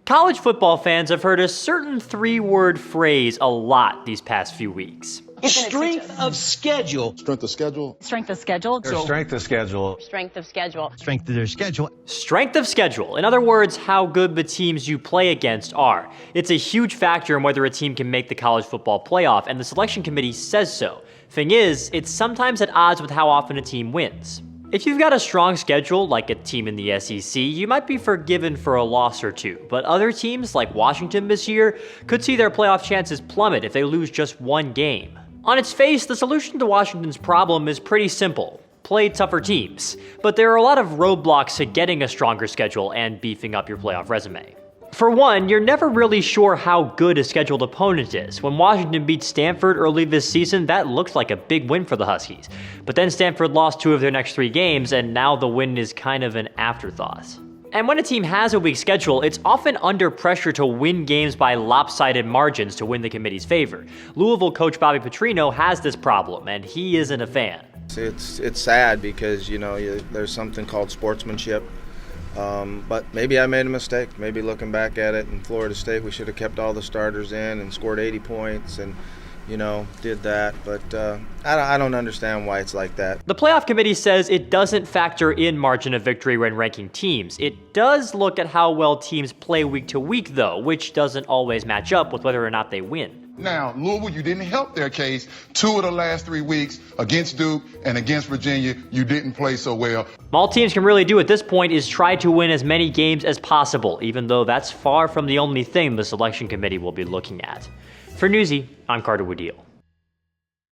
College football fans have heard a certain three-word phrase a lot these past few weeks. Strength of schedule. Strength of schedule. Strength of schedule. Strength of schedule. Strength of schedule. Strength of their schedule. Strength of schedule. In other words, how good the teams you play against are. It's a huge factor in whether a team can make the college football playoff, and the selection committee says so. Thing is, it's sometimes at odds with how often a team wins. If you've got a strong schedule, like a team in the SEC, you might be forgiven for a loss or two, but other teams, like Washington this year, could see their playoff chances plummet if they lose just one game. On its face, the solution to Washington's problem is pretty simple. Play tougher teams. But there are a lot of roadblocks to getting a stronger schedule and beefing up your playoff resume. For one, you're never really sure how good a scheduled opponent is. When Washington beat Stanford early this season, that looked like a big win for the Huskies. But then Stanford lost 2 of their next 3 games, and now the win is kind of an afterthought. And when a team has a weak schedule, it's often under pressure to win games by lopsided margins to win the committee's favor. Louisville coach Bobby Petrino has this problem, and he isn't a fan. It's sad because, there's something called sportsmanship. But maybe I made a mistake. Maybe looking back at it in Florida State, we should have kept all the starters in and scored 80 points and, did that. But I don't understand why it's like that. The playoff committee says it doesn't factor in margin of victory when ranking teams. It does look at how well teams play week to week, though, which doesn't always match up with whether or not they win. Now, Louisville, you didn't help their case. 2 of the last 3 weeks against Duke and against Virginia, you didn't play so well. All teams can really do at this point is try to win as many games as possible, even though that's far from the only thing the selection committee will be looking at. For Newsy, I'm Carter Woodeel.